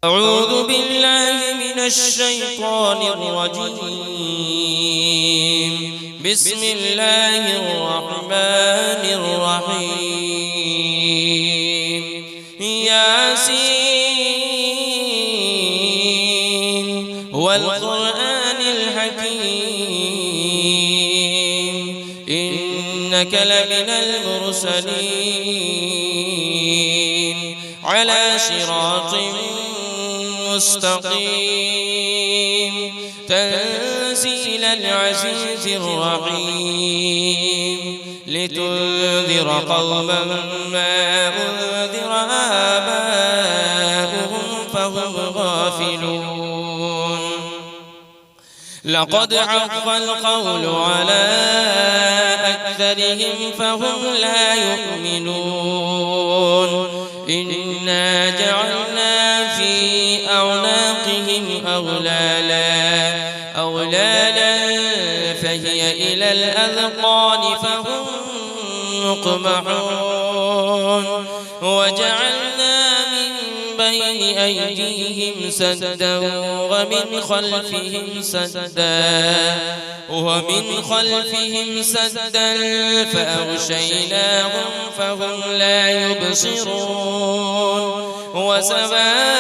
أعوذ بالله من الشيطان الرجيم. بسم الله الرحمن الرحيم. ياسين والقرآن الحكيم إنك لمن المرسلين على صراط مستقيم تنزيل العزيز الرحيم لتنذر قوما ما أنذر آباؤهم فهم غافلون. لقد حق القول على أكثرهم فهم لا يؤمنون. إنا جعلنا في أعناقهم أغلالا فهي إلى الأذقان فهم مقمحون. وجعلنا من بين أيديهم سدا ومن خلفهم سدا فأغشيناهم فهم لا يبصرون. وسواء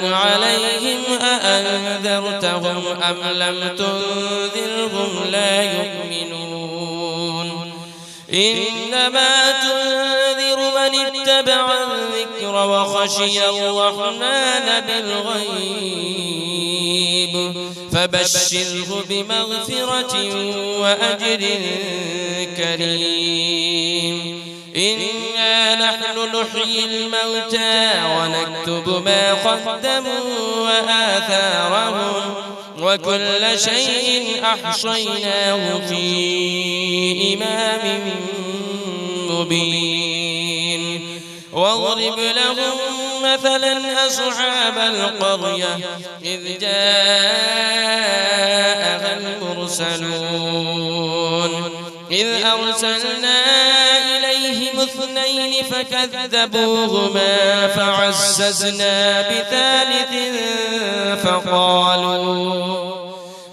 عليهم أأنذرتهم أم لم تنذرهم لا يؤمنون. إنما تنذر من اتبع الذكر وخشي الرحمن بالغيب فبشره بمغفرة وأجر كريم. إنا نحن نحيي الموتى ونكتب ما قدموا وآثارهم وكل شيء أحصيناه في إمام مبين. واضرب لهم مثلا أصحاب القرية إذ جاءها المرسلون إذ أرسلنا إليهم 2 فكذبوهما فعززنا بثالث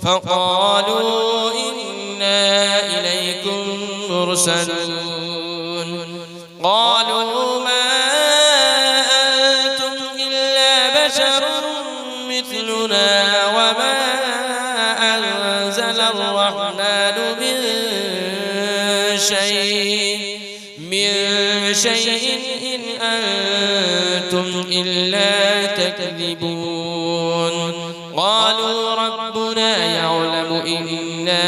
فقالوا إنا إليكم مرسلون. قالوا ما أنتم إلا بشر مثلنا وما أنزل الرحمن من شيء إن أنتم إلا تكذبون. قالوا ربنا يعلم إنا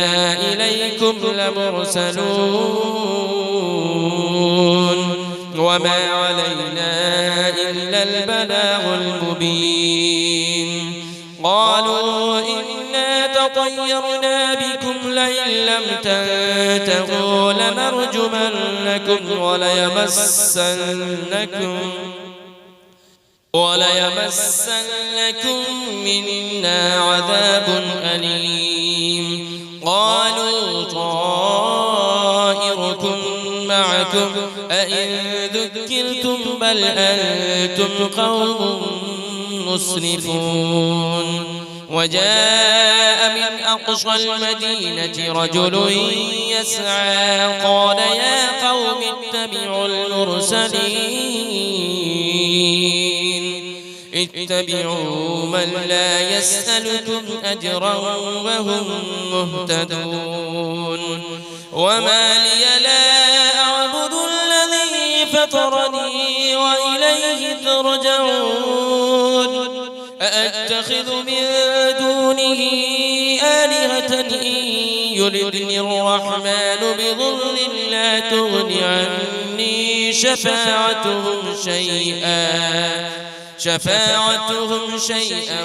إليكم لمرسلون وما علينا إلا البلاغ المبين. قالوا إنا تطيرنا بكم لئن لم تنتهوا لنرجمنكم وليمسنكم منا عذاب أليم. قالوا طائركم معكم أئن ذكرتم بل أنتم قوم مسرفون. وجاء من أقصى المدينة رجل يسعى قال يا قوم اتبعوا من لا يسألكم أجرا وهم مهتدون. وما لي لا أعبد الذي فطرني وإليه ترجعون. أأتخذ من دونه آلهة إن يردني الرحمن بضر لا تغن عني شفاعتهم شيئا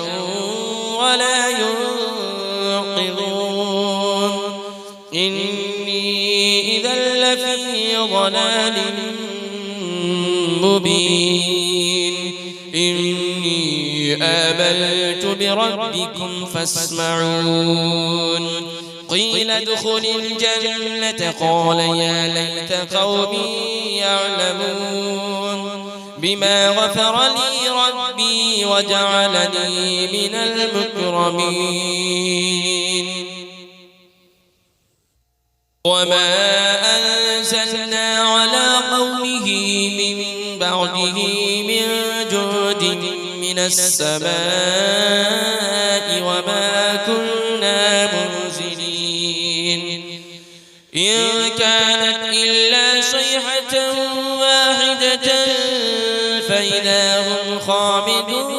ولا ينقذون. إني إذا لفي ضلال مبين. إني آمنت بربكم فاسمعون. قيل ادخل الجنة قال يا ليت قومي يعلمون. بما غفر لي ربي وجعلني من المكرمين وما أنزلنا على قومه من بعده من جود من السماء وما كنا منزلين إن كانت إلا صيحة واحدة فإذا هم خامدون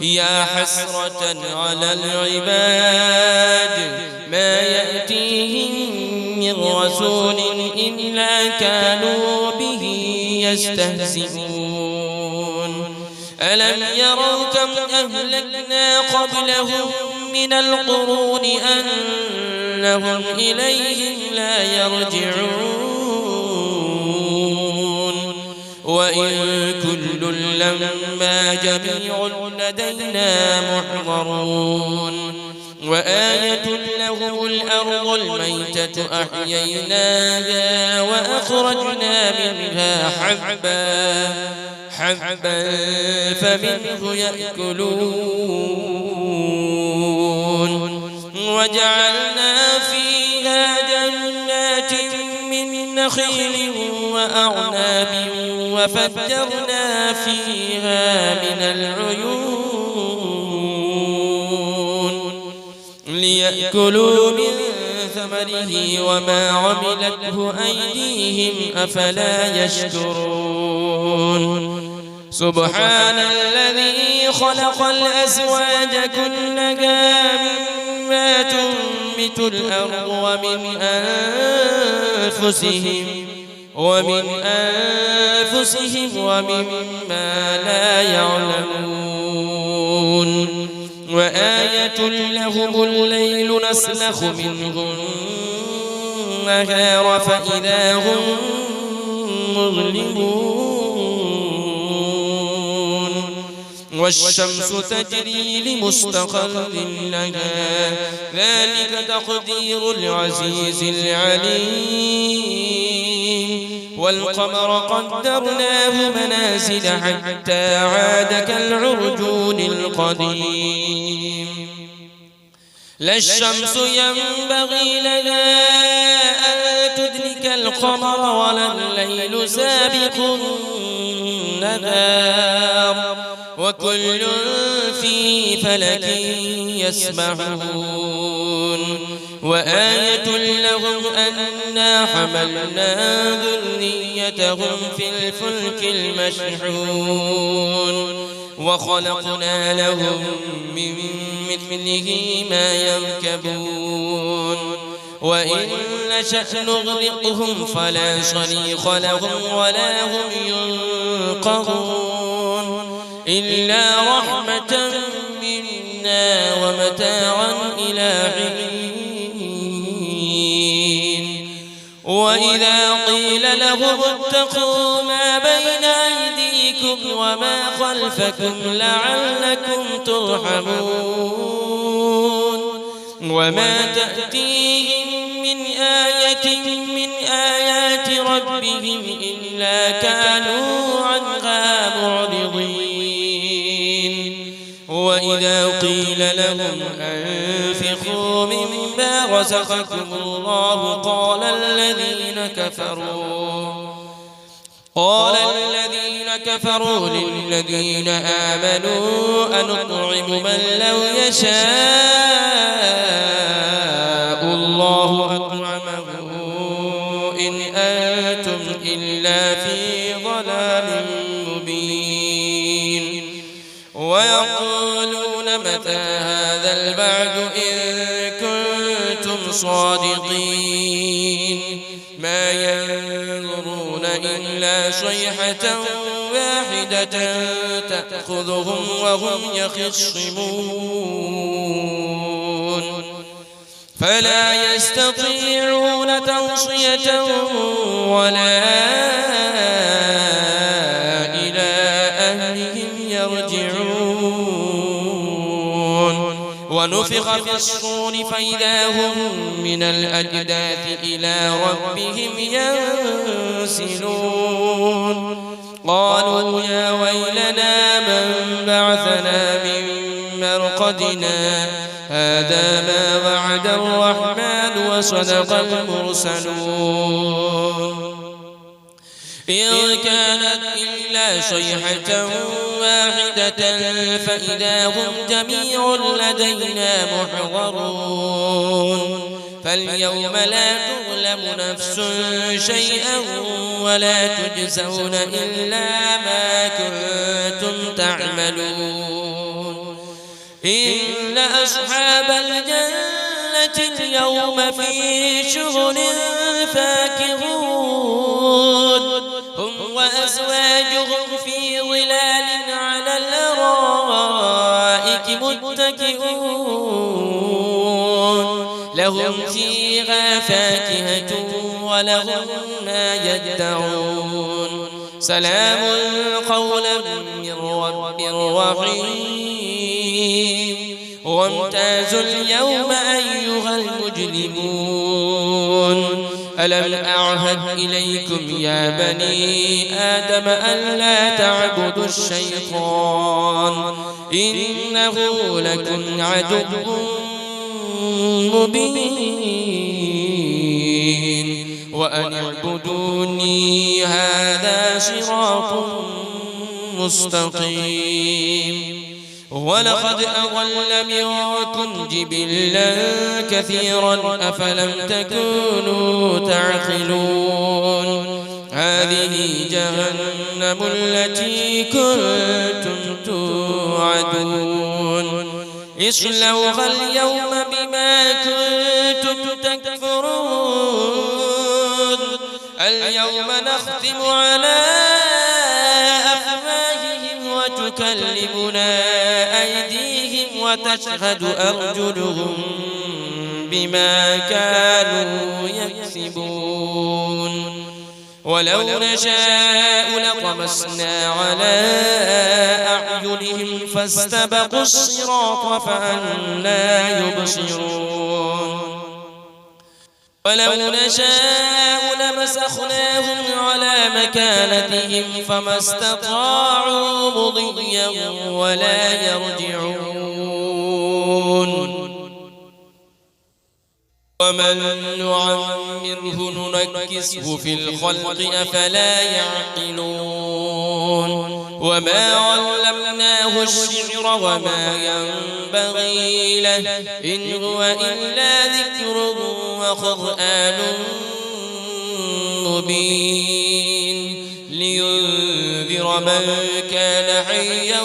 يا حسرة على العباد ما يأتيهم من رسول إلا كانوا به يستهزئون ألم يروا كم أهلكنا قبلهم من القرون أنهم إليهم لا يرجعون وإن كل لما جميع لدينا محضرون وآية لهم الأرض الميتة أحييناها وأخرجنا منها حبا فمنه يأكلون وجعلنا فيها جنات من نخيل وأعناب وفجرنا فيها من العيون ليأكلوا من ثمره وما عملته أيديهم أفلا يشكرون سبحان الذي خلق الأزواج كلها مما تنبت الأرض ومن أنفسهم ومما لا يعلمون وآية لهم الليل نسلخ منه النهار فإذا هم مظلمون والشمس تجري لمستقر لها ذلك تقدير العزيز العليم والقمر قدرناه منازل حتى عاد كالعرجون القديم لا الشمس ينبغي لها أن تدرك القمر ولا الليل سابق النهار وكل في فلك يسبحون وآية لهم أنا حملنا ذريتهم في الفلك المشحون وخلقنا لهم من مثله ما يركبون وإن نشأ نغرقهم فلا صريخ لهم ولا هم ينقذون إلا رحمة منا ومتاعا إلى حين وإذا قيل لهم اتقوا ما بين أيديكم وما خلفكم لعلكم ترحمون وما تأتيهم من آية من آيات ربهم إلا كانوا عنها معرضين وإذا قيل لهم أنفقوا مما رزقكم الله قال الذين كفروا للذين آمنوا أنطعم من لو يشاء الله أطعمه إن أنتم إلا في ضلال مبين ويقولون متى هذا البعد إن كنتم صادقين ما ينظرون إلا صيحة واحدة تأخذهم وهم يخصمون فلا يستطيعون توصية ولا إلى أهلهم يرجعون ونفخ في الصور فإذا هم من الأجداث إلى ربهم ينسلون قالوا يا ويلنا من بعثنا من مرقدنا هذا ما وعد الرحمن وصدق المرسلون إن كانت إلا صيحة واحدة فإذا هم جميع لدينا محضرون فاليوم لا تظلم نفس شيئا ولا تجزون إلا ما كنتم تعملون إن أصحاب الجنة اليوم في شغل فاكهون هم وأزواجهم في ظلال على الأرائك متكئون لهم فيها فاكهة ولهم ما يدعون سلام قولا من رب رحيم وامتازوا اليوم أيها المجرمون ألم أعهد إليكم يا بني آدم ألا تعبدوا الشيطان إنه لكم عدو مبين وأن اعبدوني هذا صراط مستقيم ولقد أضل منكم جبلا كثيرا أفلم تكونوا تعقلون هذه جهنم التي كنتم توعدون اصلوها اليوم بما كنتم تكفرون اليوم نختم على أفواههم وتكلمنا أيديهم وتشهد أرجلهم بما كانوا يكسبون ولو نشاء لطمسنا على أعينهم فاستبقوا الصراط فأنى يبصرون ولو نشاء لمسخناهم على مكانتهم فما استطاعوا مضيا ولا يرجعون ومن نعمره ننكسه في الخلق أفلا يعقلون وما علمناه الشعر وما ينبغي له إن هو إلا ذكر وقرآن مبين لينذر من كان حيا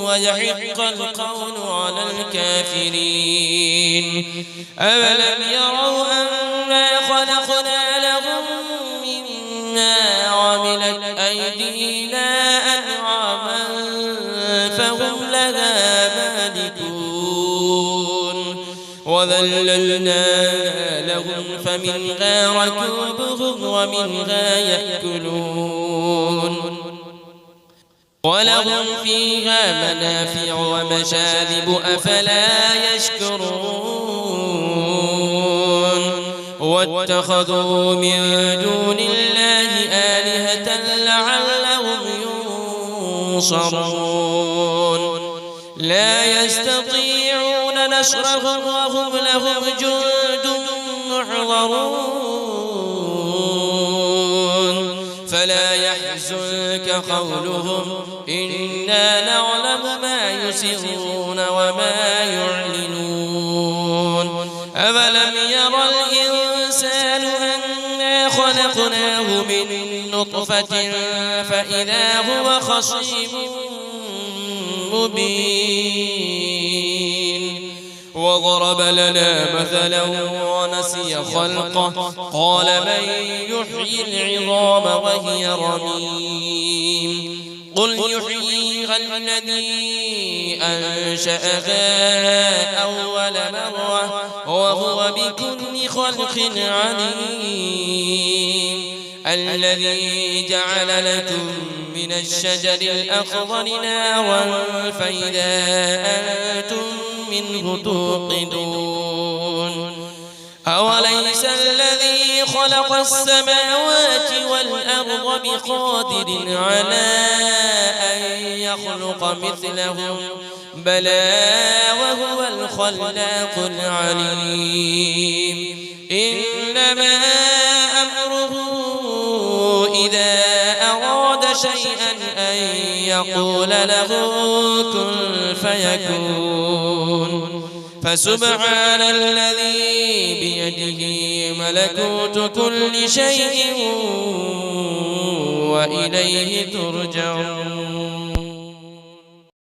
ويحق القول على الكافرين أولم يروا أنا خلقنا لهم مما عملت أيدينا أنعاما فهم لها مالكون وذللناها لهم فمنها ركوبهم ومنها يأكلون ولهم فيها منافع ومشارب أفلا يشكرون واتخذوا من دون الله آلهة لعلهم ينصرون لا يستطيعون نصرهم وهم لهم جند محضرون فلا يحزنك قولهم إنا نعلم ما يسرون وما يعلنون أولم يرى الإنسان أنا خلقناه من نطفة فإذا هو خصيم مبين وضرب لنا مثلا ونسي خلقه قال من يحيي العظام وهي رميم قل يحييها الذي أنشأها أول مرة وهو بكل خلق عليم الذي جعل لكم من الشجر الأخضر نارا فإذا أنتم منه توقدون أوليس الذي خلق السماوات والأرض بقادر على أن يخلق مثلهم بلى وهو الخلاق العليم إنما أمره إذا أراد شيئا أن يقول له كن فيكون فسبحان الذي بيده ملكوت كل شيء وإليه ترجعون